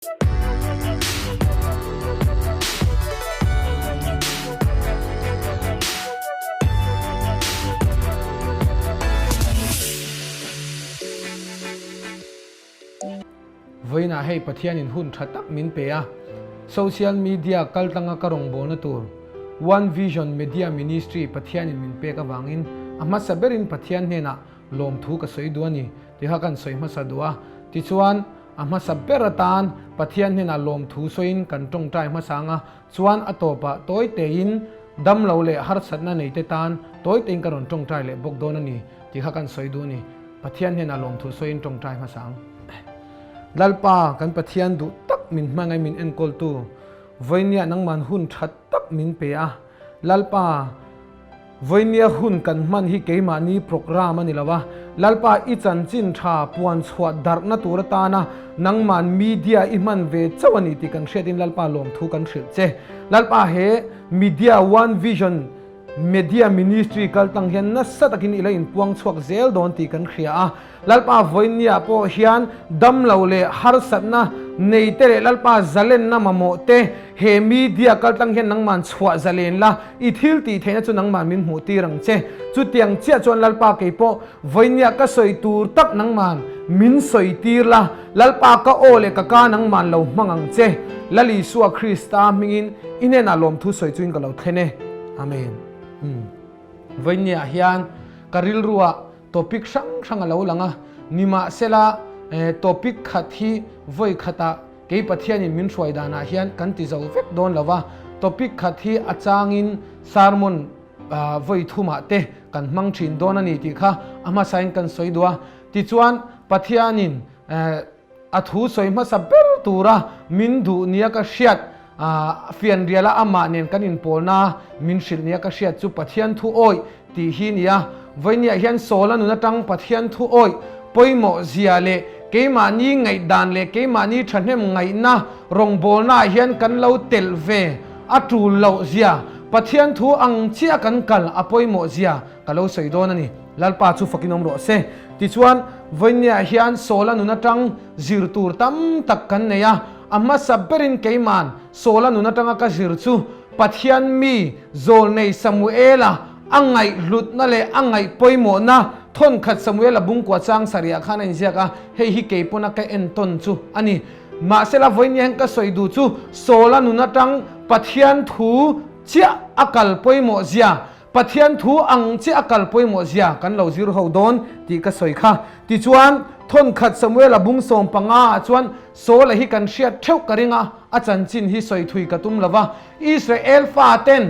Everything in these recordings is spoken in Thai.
với na hay pathian in hun thatak min pe a social media kaltanga karong bona tur One Vision Media Ministry pathian in min pe ka wangin ama saberin pathian ne na lom thu ka soi duani ti ha kan soi ma sa dua ti chuan ama saberatan pathian ne na lom thu soin kan tong tai ma sanga chuan atopa toy te in dam lo le har sat na nei te tan toy te karon tong tai le bok don ani ti ha kan soi du ni pathian ne na lom thu soin tong tai ma sang lalpa kan pathian du tak min mangai min enkol tu voinia nang man hun that tak min pe a lalpa voinia hun kan man hi keima ni program ani lawa lalpa I chan chin tha puan chhuat dar na tur ta na nang man media I man ve chawani ti kan hretin lalpa lom thu kan hril che lalpa he media One Vision Media Ministry kaltang hian na satakin ila in puang chuak zel don ti kan khria a lalpa voinia po hian dam lo le har satna nei te le lalpa zalen na mamo te he media kaltang hian nang man chhuwa zalen la I thil ti theina chu nang man min hmu ti rang che chu tiang chia chon lalpa ke po voinia ka soi tur tak nang man min soi tir la lalpa ka ole ka ka nang man lo mangang che lali suwa Krista mingin inena lom thu soi chuin ka lo thene amen voinia hian karil ruwa topic sang alo langa nima sela topic khathi voi khata ke pathian in min hruai dana hian kan ti zo vek don lawa topic khathi achangin sermon voi thuma te kan mang thin don ani ti kha ama sain kan soi dua ti chuan pathianin athu soi ma saber tura min du nia ka hriat fian riala ama nen kan in polna min shil nia ka hriat chu pathian thu oi ti hi nia voinia hian sola nuna tang pathian thu oi poimo zia le keima ni ngai dan le keima ni thahnem ngai na rong bolna hian kan lo tel ve atu lo zia pathian thu ang chia kan kal apoimo zia kalo soidon ani lalpa chu fakinom ro se ti chuan voinia hian sola nuna tang zirtur tam tak kan neya amma sabberin keiman sola nuna tanga ka zir chu pathian mi zol nei samuela angai lut na le angai poimo na thon khat samuela bung kwa chang saria khana in siaka hei hi ke pona ka en ton chu ani ma sela voinia ka soidu chu sola nuna tang pathian thu chia akal poimo zia pathian thu ang chia akal poimo zia kan lo zir ho don ti ka soi kha ti chuan thon khat samuela bung som panga chuan sola hi kan hriat theu karinga achan chin hi soi thui ka tum lawa Israel fa ten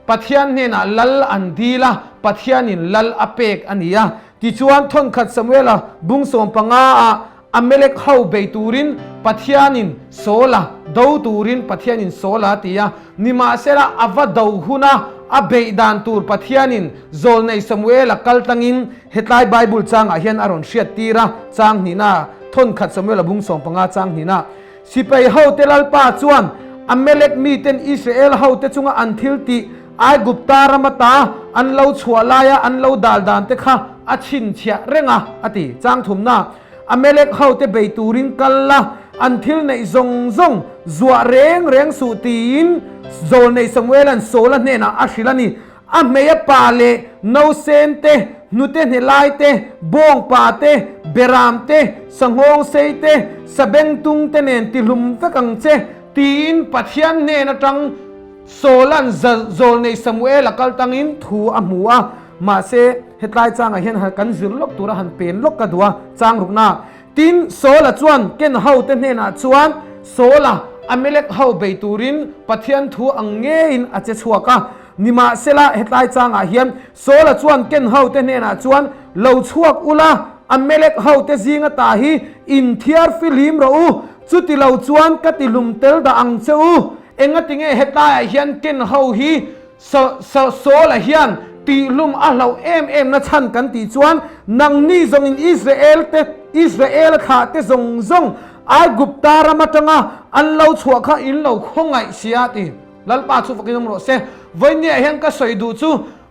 pathian ne na lal an dila pathian in lal apek ania ti chuan thon khat samuela bung som panga amelek hau beiturin pathianin sola do turin pathianin sola tia nima sera ava do huna abeidan tur pathianin zol nei samuela kaltangin hetlai bible chang a hian aron hriat tira chang hina thon khat samuela bung som panga chang hina sipai ho telal pa chuan amelek mi ten Israel ho te chunga anthil ti ai gupta ramata an lo chhualaya an lo dal dan te kha achin chhia renga ati chang thumna amelek ho te beiturin kalla anthil nei zong zong zua reng reng su tin zol nei samuelan sola ne na ashilani ameya pale no sente nute ne laite bong pa te beram te sanghong seite sabeng tung te nen tilum fakang che tin pathian ne na tang solan zol nei samuel akal tangin thu amua ma se hetlai chang a hian kan zir lok tura han pen lok ka duwa chang rukna tin sola chuan ken hau te ne na chuan sola amelek hau beiturin pathian thu ange in ache chuaka nima sela hetlai chang a hian sola chuan ken hau te ne na chuan lo chuak ula amelek hau te zinga ta hi in thiar filim ro u chuti lo chuan ka tilum tel da ang cheu enga tinge hetlai hian ken hau hi sola hian ti lum a lo em na chan kan ti chuan nang ni zong in Israel kha te zong ai gupta ramatanga an lo chuakha in lo khongai siati lalpa chu fakinom ro se voinia hian ka soidu chu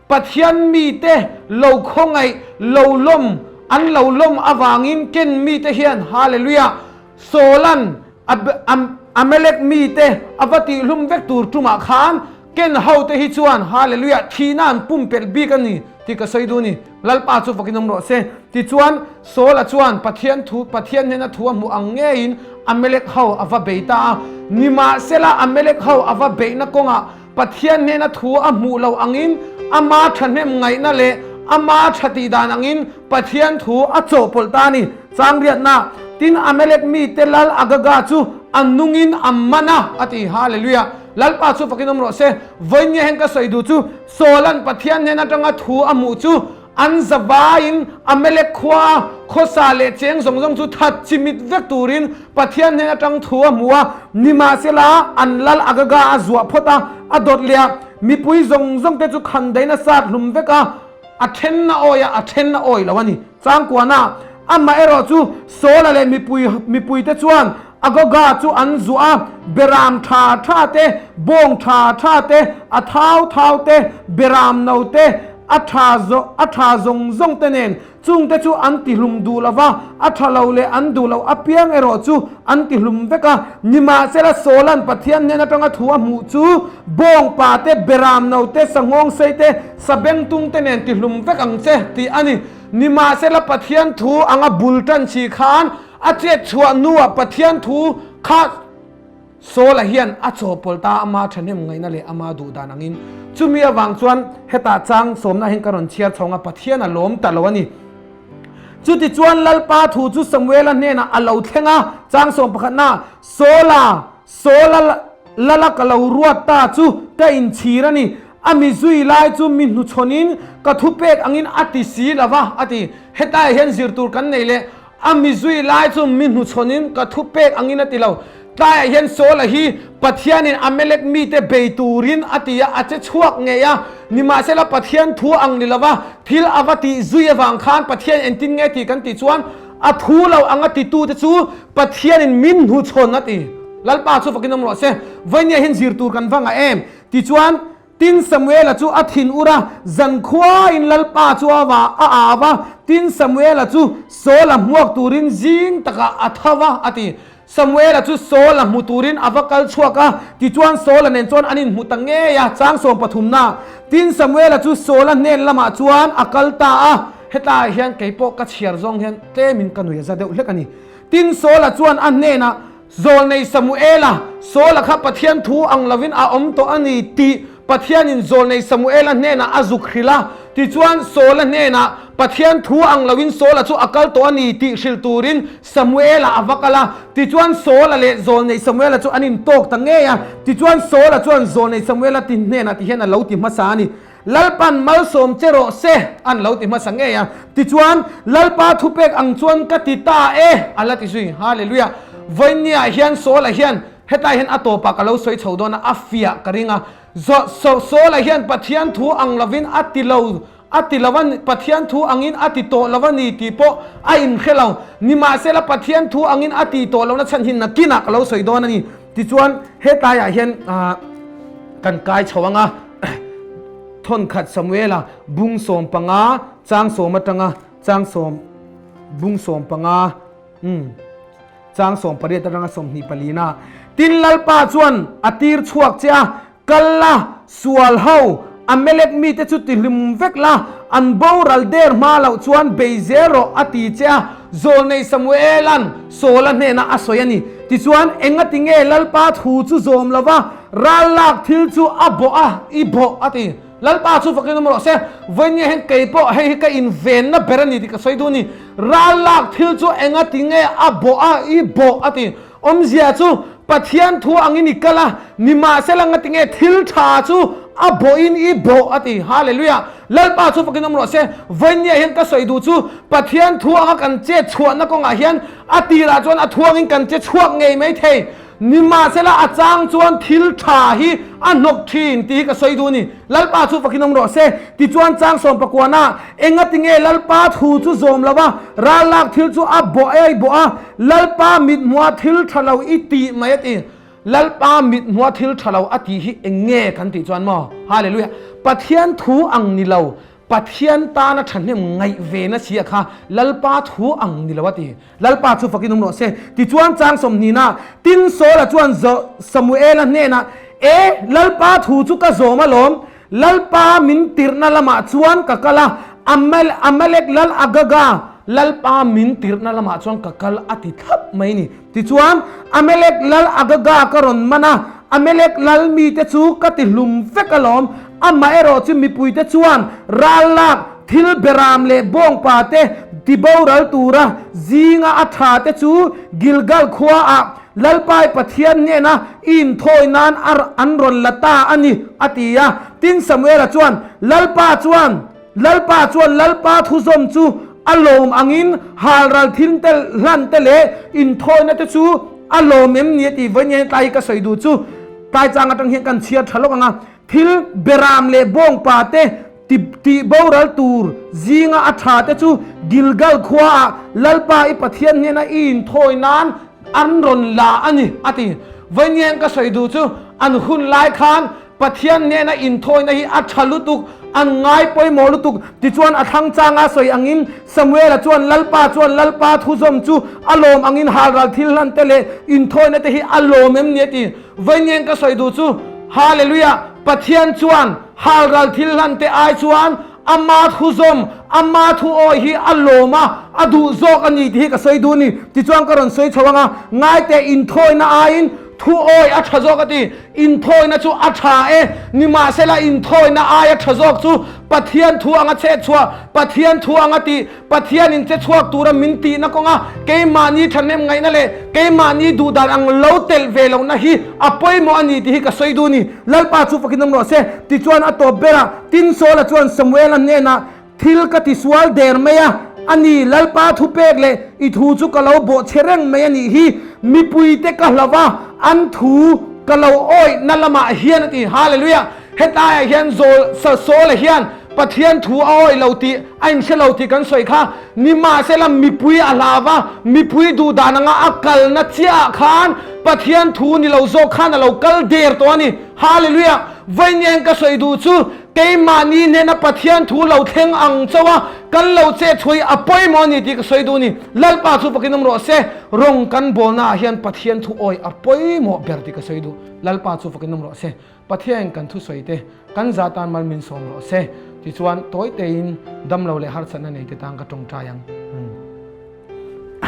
pathian mi te lo khongai lo lom an lo lom awangin ken mi te hian hallelujah solan เมเล็กมีเตอวติลุมเวกตูร์จุมาขานเกณฑ์เฮาเตฮิจวนฮาเลลูยาทีนั่นปุ่มเป็ดบีกันนี่ที่ก็ใส่ดูนี่ลัลปาจูฟักินนมโรเซที่จวนโซละจวนปะเทียนเนี่ยนะทัวมูอังเงินอเมเล็กเฮาอวเบตานิมาเซลาอเมเล็กเฮาอวเบนะกงะปะเทียนเนี่ยนะทัวอมูเราอังอินอามาทันเนมไงนั่นเลยอามาชติดานังอินปะเทียนทัวอโจปลตานี่จางเรียนนะตินอเมเล็กมีเตลัลอากาจูอันนุงินอัมมานะอติฮาเลลูยาลัลปาจูฟักินนมโรเซวันนี้เห็นก็ใส่ดูจูโซลันปะเทียนเนี่ยนะจังทัวอมูจูอันสบายน์อเมริกขวาโคซาเลเจงสงจุทัดจิมิดเวกตูรินปะเทียนเนี่ยจังทัวมัวนิมาเซลาอันลัลอากาอาจัวพอตาอดดเลียมีปุยสงเตจุขันไดนาซาดลุมเวกาอัเทนนาโอยอัเทนนาโอยแล้ววันนี้จางกว่าน่ะอัมมาเอรอจูโซลาเลมีปุยเตจวนอากาจูอันจัวเบรามทาเตบงทาเตอเท้าเตเบรามนาเตอัฐาจงเตเนนจุงเตจูอันติลุมดูลาวะอัฐาเลาเลอันดูลาวอเปียงเอรอจูอันติลุมเวกะนิมาเซลาโซลันปะเทียนเนี่ยนะจังทัวมูจูบงปาเตเบรามนาเตสังงเซเตสเบงตุงเตเนนติลุมเวกังเซติอันนี้นิมาเซลาปะเทียนทูอังบุลตันชีขานอาเจชัวนัวปะเทียนทูคาโซลาเฮียนอโจปลตาอามาทันเนมไงนั่นเลยอามาดูดานังอินจุมีวังส่วนเฮตาจังสมนาเห็นการนเชียร์ชงปะเทียนล้มตลอดนี่จุดที่จวนลัลปาถูจุสมเวลเนี่ยนะอลาวเทงะจังสมปะขณะโซลาละกะลาวรัวตาจูก็อินชีระนี่อามิจุยไลจูมินุชนินก็ทุเปกอังอินอติสีละวะอติเฮตาเห็นซิรตูกันนี่เลยอามิจุยไลจูมินุชนินก็ทุเปกอังอินอติลาวตายเห็นโซลาฮีปะเทียนินอเมเล็กมีเตเบตูรินอติยาอาจจะชวกเงียนิมาเซลปะเทียนทัวอังนิลาวะทิลอวติซุยวังคานปะเทียนเอ็นตินเงติกันติจวนอทูเราอังติตูเตจูปะเทียนินมินหูชนนติลัลปาจูฟักินนมโรเซวันนี้เห็นซิรตูกันฟังเอ็มติจวนตินสมเวลจูอธินอุระจันควาอินลัลปาจูอาวะตินสมเวลจูโซลมวกตูรินจิงตะกะอัทวะอติสมเวลจูโซลมุตูรินอวกัลชัวกะติจวนโซลเนนจวนอันนินมุตังเงียจางสมปฐุมนาตินสมเวลจูโซลเนนละมาจวนอกัลตาเฮตาเฮียนเกยโปกัเชียร์จงเฮียนเตมินกันหุยจะเดือดเล็กอันนี้ตินโซลจวนอันเนนะโซลในสมุเอลาโซลขับปะเทียนทูอังลวินอาอมโตอันนี้ติปะเทียนินโซลในสมุเอลเนนะอาซุคริลาติจวนโซลเนนะปะเทียนทูอังลวินโซลจูอกัลโตอันนี้ติชิลตูรินสมุเอลอวกาลาติจวนโซลเลโซลในสมุเอลจูอันนินโตกตังเงียติจวนโซลจวนโซลในสมุเอลติเนนะติเฮนะเลวติมาสานีลัลปันมัลสมเจโรเซอันเลวติมาสังเงียติจวนลัลปาทุเปกอังจวนกติตาอัลลอฮ์ติสุยฮาเลลูยาวันนี้เฮียนโซลเฮียนเฮตาเห็นอโตปากะเลวสวยชาวดอนอัฟฟิยะกริงะโซลเฮียนปะเทียนทูอังลวินอติลวันปะเทียนทูอังอินอติโตลวันนีติโปอาอินเขลานิมาเซลปะเทียนทูอังอินอติโตลวันฉันหินนักกินักเลวสวยดอนนี่ติจวนเฮตายเห็นกันกายชาวงะทนขัดสมเวลาบุงสมปังอาจางสมตังอาจางสมบุงสมปังอาจางสมปริตรังสมนิปลีนาตินลัลปาจวนอตีร์ชวกเจ้ากัลละสวลเฮาอเมเล็กมีเตจุติลิมเวกละอันบอรัลเดอร์มาลาวจวนเบเซโรอตีเจ้าโซในสมุเอลันโซลันเนนะอสวยนี่ติจวนเอ็งติงเอลัลปาทูจูโซมลาวะรัลลักทิลจูอับอีโบอติลัลปาจูฟักนมรอเซวันนี้เห็นเกย์โปให้ก็อินเวนนะเบรนี่ที่ก็สวยดูนี่รัลลักทิลจูเอ็งติงเออับอีโบอติอมเสียจูปะเทียนทัวอังอินิกละนิมาเซลังติงเอทิลชาจูอับอินอีโบอติฮาเลลูยาลัลปาจูฟักนมรอเซวันนี้เห็นก็สวยดูจูปะเทียนทัวอังกันเจ็ดชวนนักกงอาเฮียนอติราจวนอทัวงินกันเจ็ดชวกไงไม่เทนิมาเซลาอาจางจวนทิลชาฮีอันนกทีนตีก็สวยดูนี่ลัลปาจูฟักนมรอเซติจวนจางสมปกวนาเอ็งติงเอลัลปาทูจูโซมละวะราลักทิลจูอับโบไอโบอาลัลปามิดมัวทิลทะเลาอิติไม่ติลัลปามิดมัวทิลทะเลาอติฮิเอ็งเงกันติจวนมอฮาเลลูยาปะเทียนทูอังนิเลาป ปัทยันตานะฉันเนี่ยไงเวนะเสียค่ะลัลปาทูอังนิลวตีลัลปาทูฟักินุมโนเซติจวนจางสมนีนะตินโซละจวนสมุเอลเนี่ยนะลัลปาทูจุกะโซมาลมลัลปามินติรนาละมาจวนกะกะละอัมเมเล็กลัลอากะกาลัลปามินติรนาละมาจวนกะกะละอติทับไม่นี่ติจวนอัมเมเล็กลัลอากะกากะรอนมานะอเมเล็กลัลมีเตจูกติลุมเฟกลอมอัมมาเอโรจิมีปุยเตจวนรัลลักทิลเบรามเลบงปาเตติบาวรัลตูระจีงาอัฐาเตจูกิลกัลขวาลัลปายปะเทียนเนี่ยนะอินทอยนานอันรอนละตาอันนี้อติยาตินสมเวลจวนลัลปาจวนลัลปาทุซอมจูอารมณ์อังินฮารัลทินเตลันเตเลอินทอยนะเตจูอารมณ์เอ็มเนี่ยตีวันยังไตก็ใส่ดูจูตายจางกันเห็นกันเชียร์ทะเลาะกันทิลเบรามเลบงปาเตติบาวรัลตูร์จีงาอัฐาเตจูกิลกัลขวาลัลปาอิปะเทียนเนี่ยนะอินทอยนานอันรอนลาอันนี้อติวันยังก็ใส่ดูจูอันหุ่นลายคานปะเทียนเนี่ยนะอินทอยนะฮิอัฐาลุตุกอันง่ายปอยหมอลุตุกติจวนอัทังจางอาสวยอังินสมเวลจวนลัลปาทุซอมจูอารมณ์อังินฮารัลทิลลันเตเลอินทอยนะเตฮิอารมณ์เอ็มเนี่ยตีวันยังก็ใส่ดูจูฮาเลลูยาปะเทียนจวนฮารัลทิลลันเตไอจวนอามาทุซอมอามาทุโอฮิอารมณ์อดูโซกันนี่ที่ก็ใส่ดูนี่ติจวนก็รอนใส่ชวงง่ายแต่อินทอยนะไอินทูโอยอัฐโจกติอินทอยนะจูอัฐานิมาเซลาอินทอยนะอายอัฐโจกจูปะเทียนทัวงะเชชัวปะเทียนทัวงะติปะเทียนอินเชชัวตูระมินตีนะกงะเกมานีทันเนมไงนั่นแหละเกมานีดูดาอังโลเตลเวลนะฮีอปอยโมอันนี้ที่ก็สวยดูนี่ลัลปาจูฟักินนมโรเซติจวนอตเบระตินโซละจวนสมเวลเนนะทิลกติสวลเดร์เมียอันนี้ลัลปาทุเปกเลยอีทูจุกะเลาโบเชเรงเมียนี่ฮีมีปุยเตกะลาวะอันทูกะเลาโอยนั่นละมาเฮียนตีฮาเลลูยาเฮตายเฮียนโซละเฮียนปะเทียนทูโอยเลาตีไอ้เชเลาตีกันสวยค่ะนิมาเซลามีปุยอาลาวะมีปุยดูดานังอักกัลนัจเจียขานปะเทียนทูนี่เราโซขานเรากัลเดร์ตัวนี้ฮาเลลูยาวันยังก็สวยดูจูเกมานีเนี่ยนะปะเทียนทูเราเทงอังเจ้าวะกันเราเจช่วยอภัยมอนี่ที่ก็สวยดูนี่ลัลปาจูปกินนมโรเซรงกันโบนาเฮียนปะเทียนทูโอยอภัยมอเบอร์ที่ก็สวยดูลัลปาจูปกินนมโรเซปะเทียนกันทุสวยเตกันจาตานมันมินสมโรเซที่ชวนตัวเต็นดำเราเลยฮาร์สันนั่นเองที่ต่างกันตรงใจยัง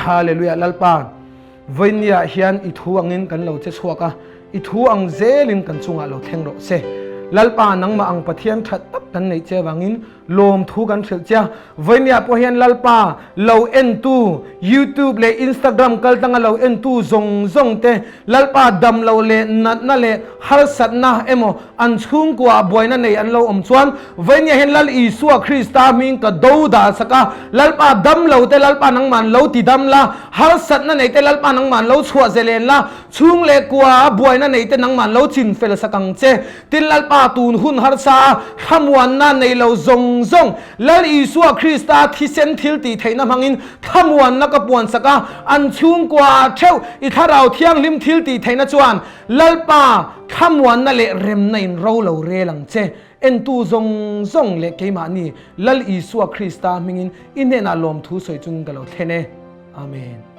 ฮาเลลูยาลัลปาวันนี้เฮียนอิทูอังเงินกันเราจะชัวกะอิทูอังเจลินกันจุงเราเทงโรเซลัลปานังมาอังปะเทียนทัดตับกันในเจ้าวังินลมทูกันเสียเจ้าวันนี้พอเห็นลัลปาเราเอ็นตู YouTube เลย Instagram กัลตั้งเราเอ็นตูซงเตลัลปาดำเราเลยนั่นเลยฮัลสัตนะเอโมอันชุ่มกว่าบวยนั่นเองอันเราชวนวันนี้เห็นลัลอิสุคริสต์ามิงกับดูดาสกาลัลปาดำเราเตลัลปานังมันเราติดำละฮัลสัตนั่นเองเตลัลปานังมันเราชัวเจเลนละชุ่มเล็กกว่าบวยนั่นเองเตนังมันเราจินเฟลสกังเจติลัลปาตูนหุ่นฮาร์ซาทำวันนั้นในเราซงแล้วอิสุคริสต์ที่เซนทิลตีไทยน้ำหังอินทำวันนักปวนสกาอันชุ่มกว่าเท่าอิทาเราเที่ยงลิมทิลตีไทยนัจวนลัลปาทำวันนั่นเละเร็มในเราเรลังเจเอ็นตูซงเละเกมานีลัลอิสุคริสต์มิงอินอินเนนาลมทูสวยจุนกันเราเทเนอาเมน